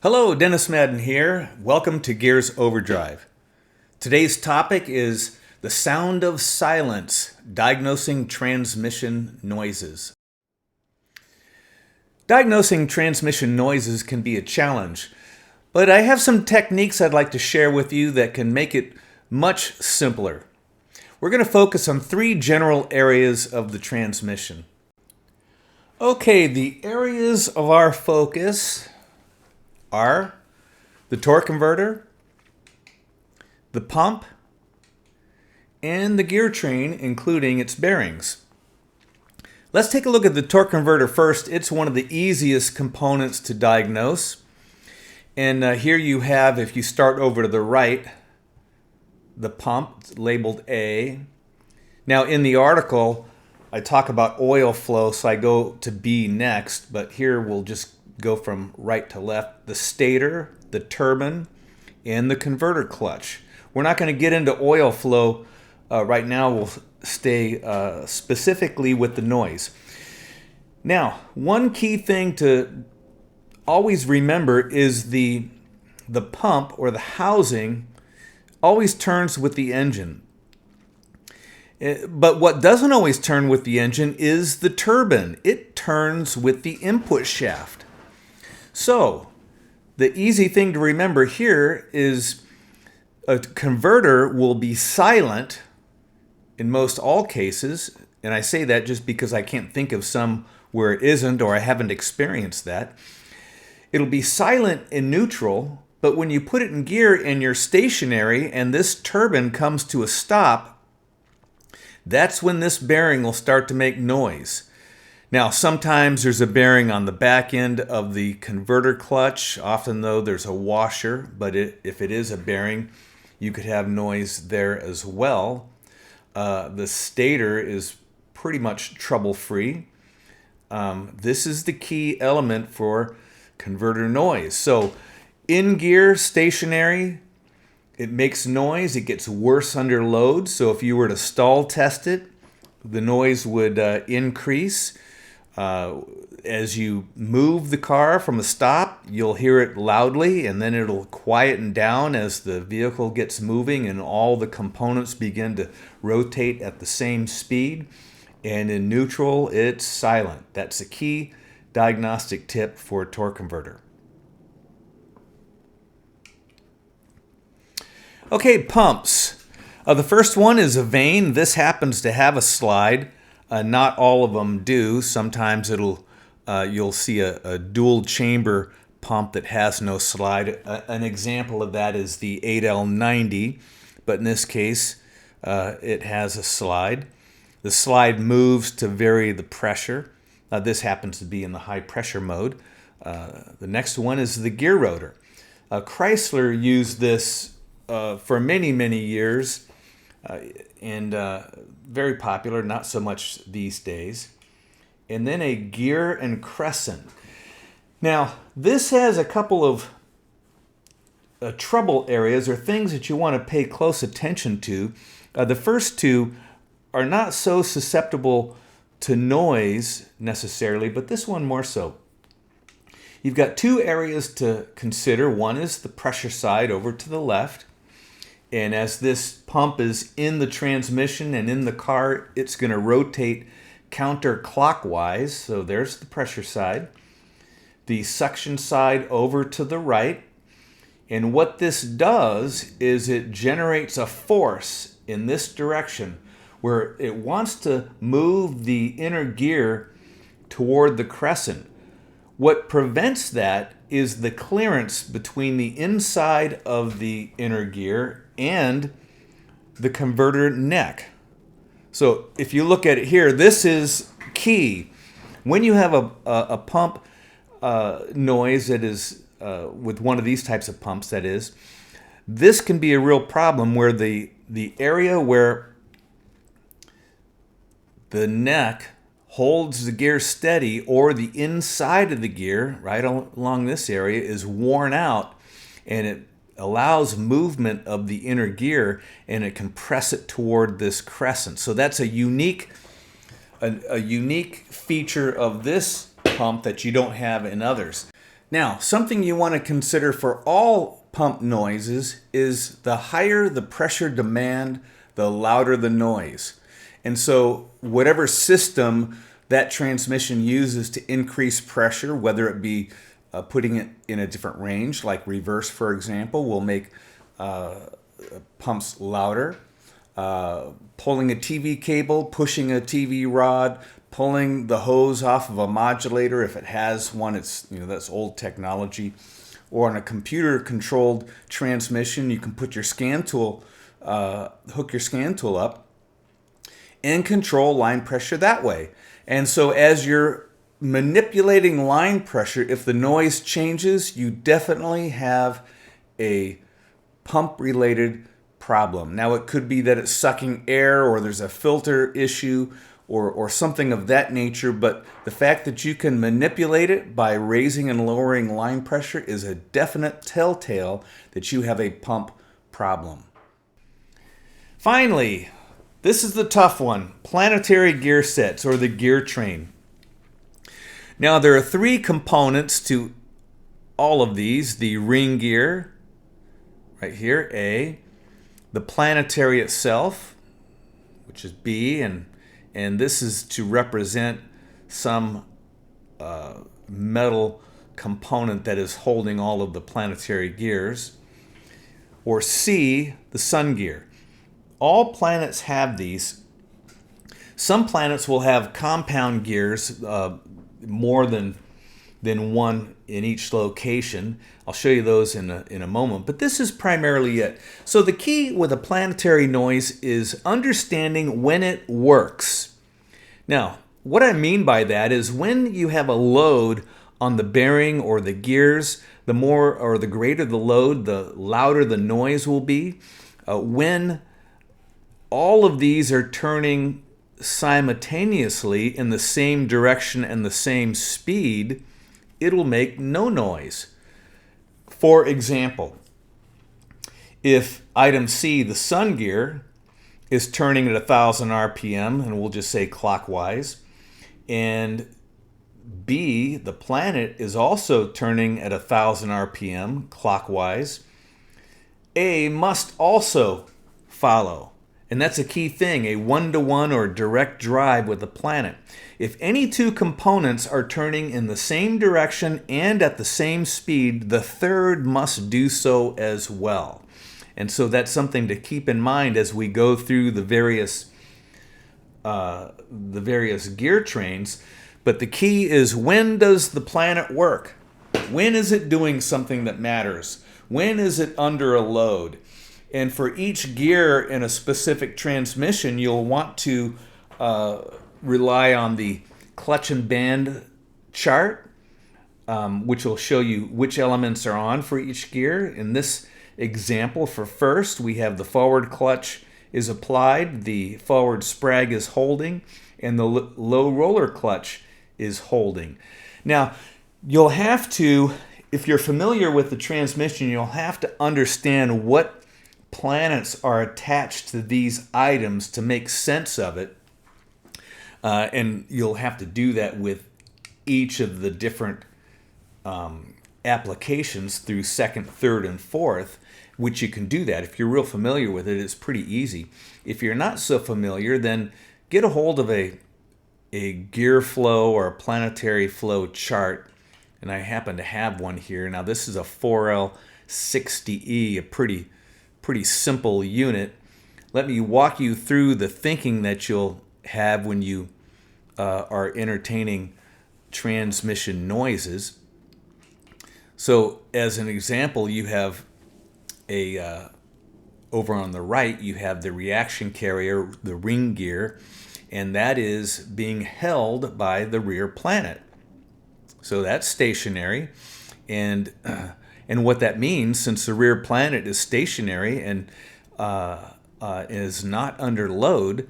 Hello, Dennis Madden here. Welcome to Gears Overdrive. Today's topic is the sound of silence, diagnosing transmission noises. Diagnosing transmission noises can be a challenge, but I have some techniques I'd like to share with you that can make it much simpler. We're going to focus on three general areas of the transmission. Okay, the areas of our focus are the torque converter, the pump, and the gear train, including its bearings. Let's take a look at the torque converter first. It's one of the easiest components to diagnose. And here you have, if you start over to the right, the pump labeled A. Now in the article, I talk about oil flow, so I go to B next, but here we'll just go from right to left. The stator, the turbine, and the converter clutch. We're not going to get into oil flow right now. We'll stay specifically with the noise. Now, one key thing to always remember is the pump or the housing always turns with the engine. But what doesn't always turn with the engine is the turbine. It turns with the input shaft. So, the easy thing to remember here is a converter will be silent in most all cases, and I say that just because I can't think of some where it isn't or I haven't experienced that. It'll be silent in neutral, but when you put it in gear and you're stationary and this turbine comes to a stop, that's when this bearing will start to make noise. Now, sometimes there's a bearing on the back end of the converter clutch. Often, though, there's a washer, but if it is a bearing, you could have noise there as well. The stator is pretty much trouble-free. This is the key element for converter noise. So, in gear, stationary, it makes noise. It gets worse under load. So, if you were to stall test it, the noise would increase. As you move the car from a stop, you'll hear it loudly, and then it'll quieten down as the vehicle gets moving and all the components begin to rotate at the same speed. And in neutral, it's silent. That's a key diagnostic tip for a torque converter. Okay, pumps. The first one is a vane. This happens to have a slide. Not all of them do. Sometimes you'll see a dual chamber pump that has no slide. An example of that is the 8L90, but in this case, it has a slide. The slide moves to vary the pressure. This happens to be in the high pressure mode. The next one is the gear rotor. Chrysler used this for many, many years. And very popular, not so much these days. And then a gear and crescent. Now, this has a couple of trouble areas or things that you want to pay close attention to. The first two are not so susceptible to noise necessarily, but this one more so. You've got two areas to consider. One is the pressure side over to the left. And as this pump is in the transmission and in the car, it's going to rotate counterclockwise. So there's the pressure side. The suction side over to the right. And what this does is it generates a force in this direction where it wants to move the inner gear toward the crescent. What prevents that is the clearance between the inside of the inner gear and the converter neck. So if you look at it here, this is key. When you have a pump noise that is with one of these types of pumps, that is, this can be a real problem where the area where the neck holds the gear steady or the inside of the gear, right along this area, is worn out, and it allows movement of the inner gear, and it can press it toward this crescent. So that's a unique feature of this pump that you don't have in others. Now, something you want to consider for all pump noises is the higher the pressure demand, the louder the noise. And so whatever system that transmission uses to increase pressure, whether it be putting it in a different range, like reverse, for example, will make pumps louder. Pulling a TV cable, pushing a TV rod, pulling the hose off of a modulator, if it has one, it's that's old technology. Or on a computer-controlled transmission, you can put your scan tool, hook your scan tool up, and control line pressure that way. And so as you're manipulating line pressure, if the noise changes, you definitely have a pump-related problem. Now, it could be that it's sucking air or there's a filter issue or something of that nature, but the fact that you can manipulate it by raising and lowering line pressure is a definite telltale that you have a pump problem. Finally, this is the tough one, planetary gear sets or the gear train. Now, there are three components to all of these: the ring gear, right here, A, the planetary itself, which is B, and this is to represent some metal component that is holding all of the planetary gears, or C, the sun gear. All planets have these. Some planets will have compound gears, more than one in each location. I'll show you those in a moment, but this is primarily it. So the key with a planetary noise is understanding when it works. Now, what I mean by that is when you have a load on the bearing or the gears, the more or the greater the load, the louder the noise will be. When all of these are turning simultaneously in the same direction and the same speed, it'll make no noise. For example, if item C, the sun gear, is turning at 1,000 RPM, and we'll just say clockwise, and B, the planet, is also turning at 1,000 RPM clockwise, A must also follow. And that's a key thing, a one-to-one or direct drive with the planet. If any two components are turning in the same direction and at the same speed, the third must do so as well. And so that's something to keep in mind as we go through the various gear trains. But the key is, when does the planet work? When is it doing something that matters? When is it under a load? And for each gear in a specific transmission, you'll want to rely on the clutch and band chart, which will show you which elements are on for each gear. In this example, for first, we have the forward clutch is applied, the forward sprag is holding, and the low roller clutch is holding. Now, you'll have to, if you're familiar with the transmission, you'll have to understand what planets are attached to these items to make sense of it. And you'll have to do that with each of the different applications through second, third, and fourth, which you can do that. If you're real familiar with it, it's pretty easy. If you're not so familiar, then get a hold of a gear flow or a planetary flow chart. And I happen to have one here. Now, this is a 4L60E, a pretty simple unit. Let me walk you through the thinking that you'll have when you are entertaining transmission noises. So as an example, you have over on the right, you have the reaction carrier, the ring gear, and that is being held by the rear planet. So that's stationary, and what that means, since the rear planet is stationary and is not under load,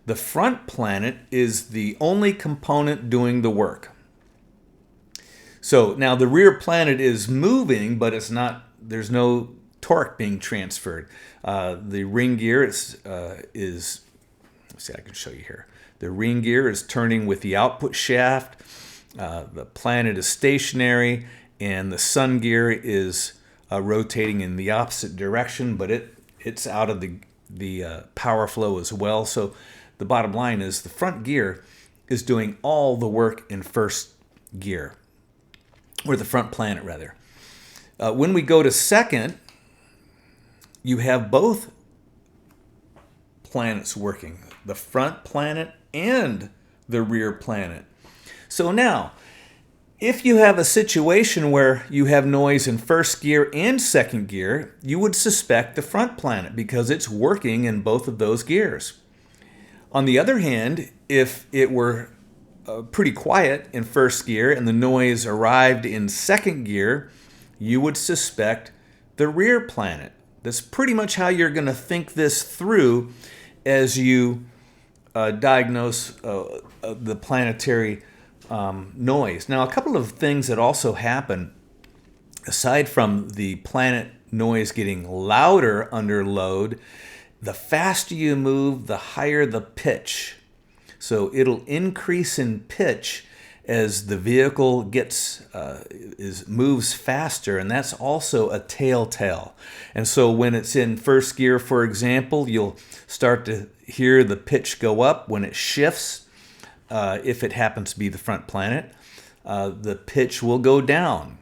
the front planet is the only component doing the work. So now the rear planet is moving, but it's not. There's no torque being transferred. The ring gear is. Let's see, I can show you here. The ring gear is turning with the output shaft. The planet is stationary, and the sun gear is rotating in the opposite direction, but it's out of the power flow as well. So the bottom line is the front gear is doing all the work in first gear, or the front planet rather. When we go to second, you have both planets working, the front planet and the rear planet. So now, if you have a situation where you have noise in first gear and second gear, you would suspect the front planet because it's working in both of those gears. On the other hand, if it were pretty quiet in first gear and the noise arrived in second gear, you would suspect the rear planet. That's pretty much how you're going to think this through as you diagnose the planetary noise. Now, a couple of things that also happen, aside from the planet noise getting louder under load, the faster you move, the higher the pitch. So it'll increase in pitch as the vehicle moves faster, and that's also a telltale. And so when it's in first gear, for example, you'll start to hear the pitch go up. When it shifts, if it happens to be the front planet, the pitch will go down.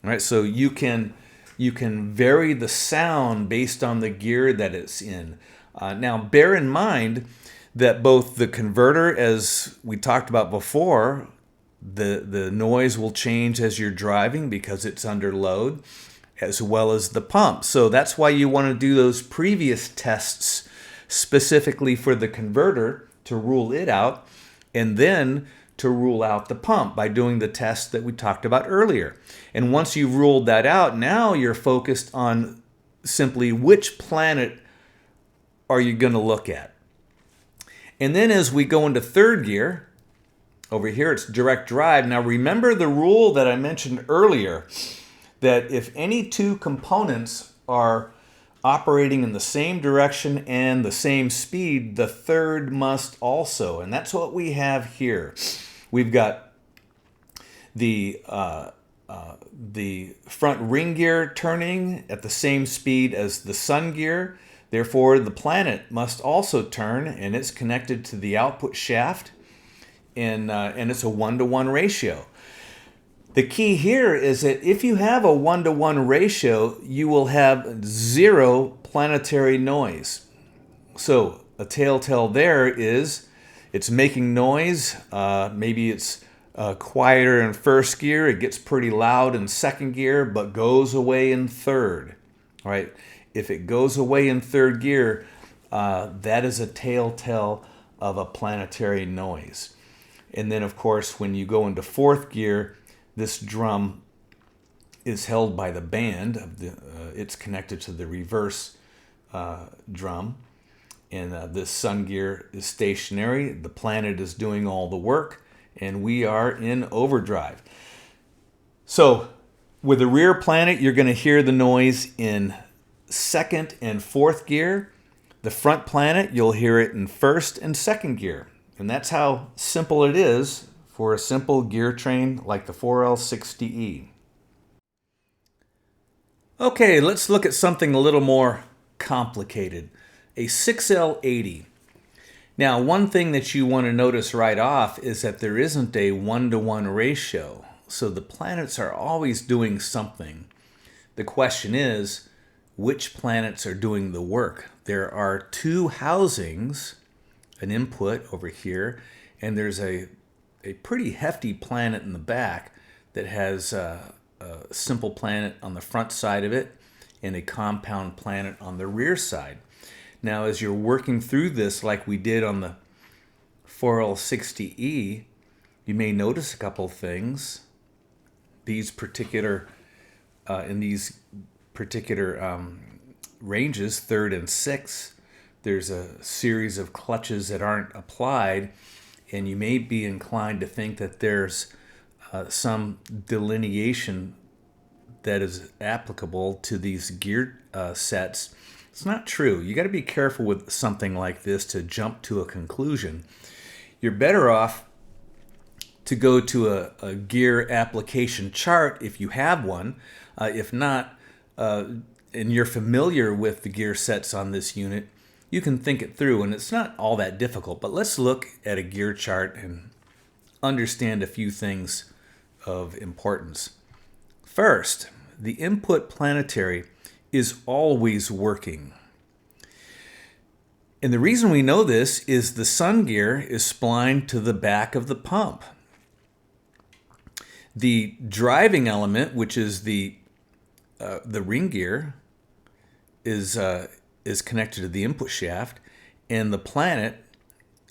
All right, so you can vary the sound based on the gear that it's in. Now, bear in mind that both the converter, as we talked about before, the noise will change as you're driving because it's under load, as well as the pump. So that's why you want to do those previous tests specifically for the converter to rule it out, and then to rule out the pump by doing the test that we talked about earlier. And once you've ruled that out, now you're focused on simply which planet are you going to look at. And then as we go into third gear, over here it's direct drive. Now remember the rule that I mentioned earlier, that if any two components are operating in the same direction and the same speed, the third must also. And that's what we have here. We've got the front ring gear turning at the same speed as the sun gear. Therefore, the planet must also turn, and it's connected to the output shaft, and it's a 1-to-1 ratio. The key here is that if you have a 1-to-1 ratio, you will have zero planetary noise. So a telltale there is it's making noise. Maybe it's quieter in first gear. It gets pretty loud in second gear, but goes away in third. All right. If it goes away in third gear, that is a telltale of a planetary noise. And then, of course, when you go into fourth gear, this drum is held by the band. It's connected to the reverse drum. And this sun gear is stationary. The planet is doing all the work, and we are in overdrive. So with the rear planet, you're going to hear the noise in second and fourth gear. The front planet, you'll hear it in first and second gear. And that's how simple it is for a simple gear train like the 4L60E. Okay, let's look at something a little more complicated. A 6L80. Now, one thing that you want to notice right off is that there isn't a 1-to-1 ratio. So the planets are always doing something. The question is, which planets are doing the work? There are two housings, an input over here, and there's a pretty hefty planet in the back that has a simple planet on the front side of it and a compound planet on the rear side. Now, as you're working through this like we did on the 4L60E, you may notice a couple things. These particular ranges, third and sixth, there's a series of clutches that aren't applied, and you may be inclined to think that there's some delineation that is applicable to these gear sets. It's not true. You got to be careful with something like this to jump to a conclusion. You're better off to go to a gear application chart if you have one. If not, and you're familiar with the gear sets on this unit, you can think it through, and it's not all that difficult. But let's look at a gear chart and understand a few things of importance. First, the input planetary is always working. And the reason we know this is the sun gear is splined to the back of the pump. The driving element, which is the ring gear, is connected to the input shaft, and the planet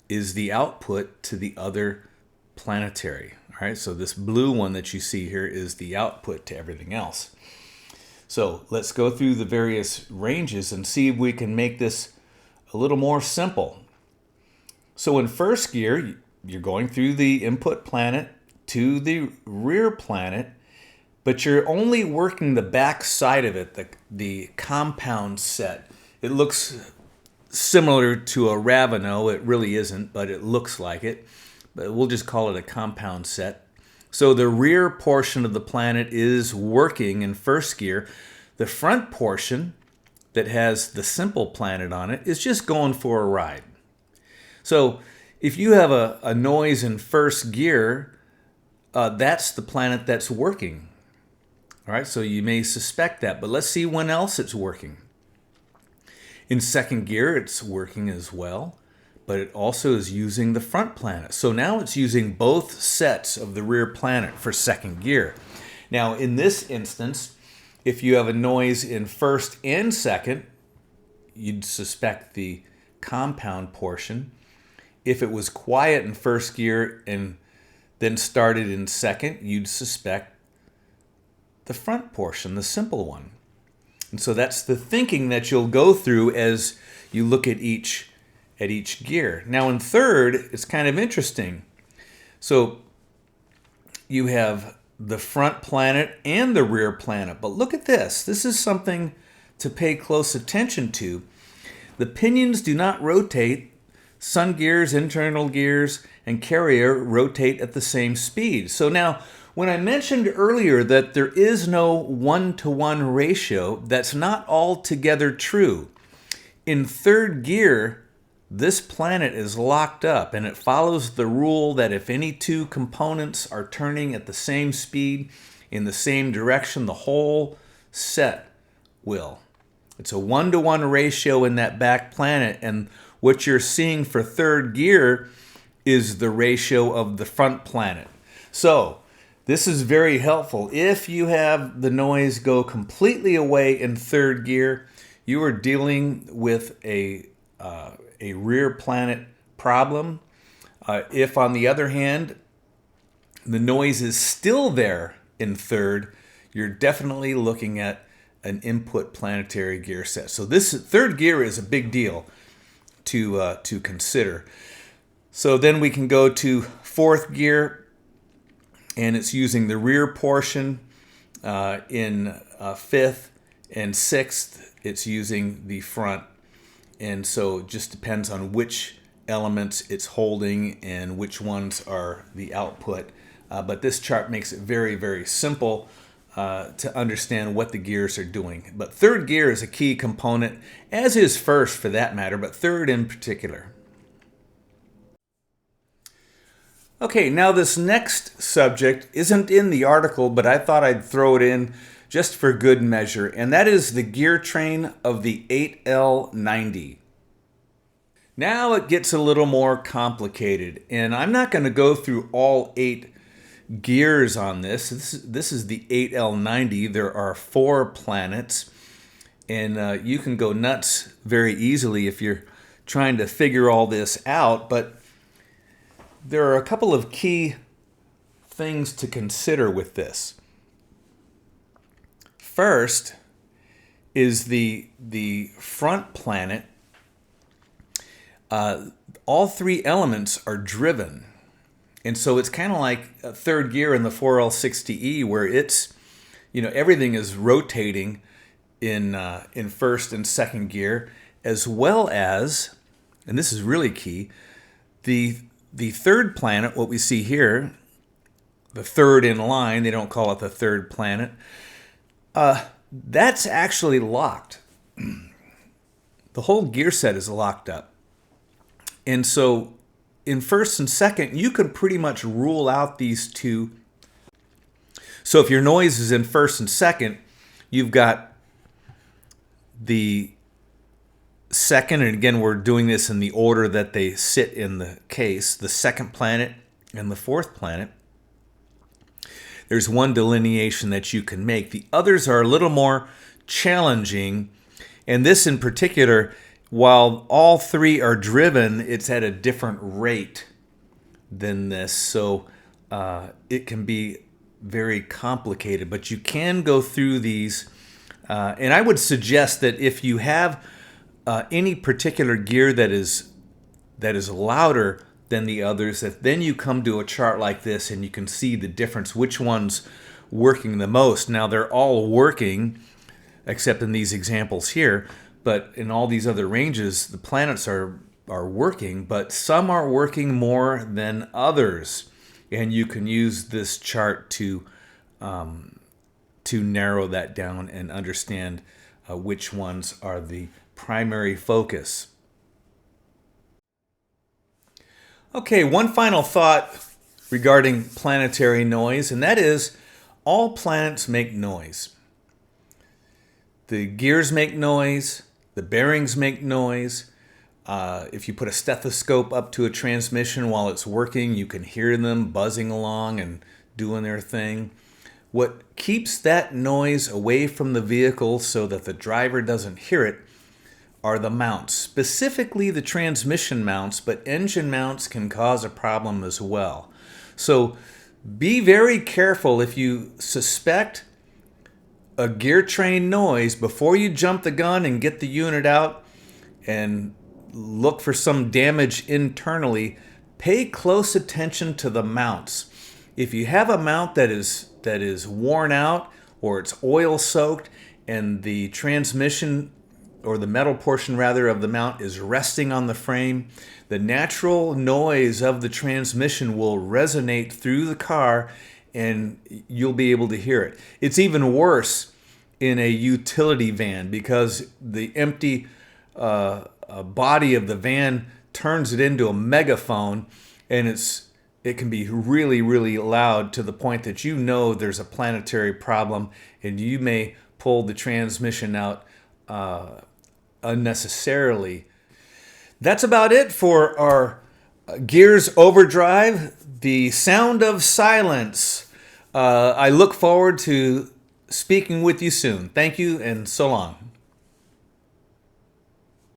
is the output to the other planetary. All right, so this blue one that you see here is the output to everything else. So let's go through the various ranges and see if we can make this a little more simple. So in first gear, you're going through the input planet to the rear planet, but you're only working the back side of it, the compound set. It looks similar to a Raveno. It really isn't, but it looks like it. But we'll just call it a compound set. So the rear portion of the planet is working in first gear. The front portion that has the simple planet on it is just going for a ride. So if you have a noise in first gear, that's the planet that's working. All right, so you may suspect that, but let's see when else it's working. In second gear, it's working as well, but it also is using the front planet. So now it's using both sets of the rear planet for second gear. Now, in this instance, if you have a noise in first and second, you'd suspect the compound portion. If it was quiet in first gear and then started in second, you'd suspect the front portion, the simple one. And so that's the thinking that you'll go through as you look at each gear. Now in third, it's kind of interesting. So you have the front planet and the rear planet. But look at this. This is something to pay close attention to. The pinions do not rotate. Sun gears, internal gears, and carrier rotate at the same speed. So now, when I mentioned earlier that there is no one-to-one ratio, that's not altogether true. In third gear, this planet is locked up, and it follows the rule that if any two components are turning at the same speed in the same direction, the whole set will. It's a one-to-one ratio in that back planet, and what you're seeing for third gear is the ratio of the front planet. So this is very helpful. If you have the noise go completely away in third gear, you are dealing with a rear planet problem. If, on the other hand, the noise is still there in third, you're definitely looking at an input planetary gear set. So this third gear is a big deal to consider. So then we can go to fourth gear, and it's using the rear portion. In fifth and sixth, it's using the front. And so it just depends on which elements it's holding and which ones are the output. But this chart makes it very, very simple to understand what the gears are doing. But third gear is a key component, as is first for that matter, but third in particular. Okay, now this next subject isn't in the article, but I thought I'd throw it in just for good measure, and that is the gear train of the 8L90. Now it gets a little more complicated, and I'm not going to go through all 8 gears on this. This is the 8L90. There are 4 planets, and you can go nuts very easily if you're trying to figure all this out, but there are a couple of key things to consider with this. First is the front planet. All 3 elements are driven. And so it's kind of like a third gear in the 4L60E, where it's, everything is rotating in first and second gear, as well as, and this is really key, the third planet, what we see here, the third in line. They don't call it the third planet. That's actually locked. The whole gear set is locked up. And so in first and second, you can pretty much rule out these two. So if your noise is in first and second, you've got the second, and again, we're doing this in the order that they sit in the case, the second planet and the fourth planet. There's one delineation that you can make. The others are a little more challenging, and this in particular, while all three are driven, it's at a different rate than this, so it can be very complicated, but you can go through these, and I would suggest that if you have any particular gear that is louder than the others, that then you come to a chart like this and you can see the difference, which one's working the most. Now they're all working, except in these examples here, but in all these other ranges, the planets are working, but some are working more than others. And you can use this chart to narrow that down and understand which ones are the primary focus. Okay, one final thought regarding planetary noise, and that is all planets make noise. The gears make noise, the bearings make noise. If you put a stethoscope up to a transmission while it's working, you can hear them buzzing along and doing their thing. What keeps that noise away from the vehicle so that the driver doesn't hear it are the mounts, specifically the transmission mounts, but engine mounts can cause a problem as well. So be very careful if you suspect a gear train noise before you jump the gun and get the unit out and look for some damage internally. Pay close attention to the mounts. If you have a mount that is worn out or it's oil soaked and the transmission or the metal portion rather of the mount is resting on the frame, the natural noise of the transmission will resonate through the car and you'll be able to hear it. It's even worse in a utility van because the empty body of the van turns it into a megaphone, and it can be really, really loud to the point that you know there's a planetary problem and you may pull the transmission out unnecessarily. That's about it for our Gears Overdrive, the sound of silence. I look forward to speaking with you soon. Thank you and so long.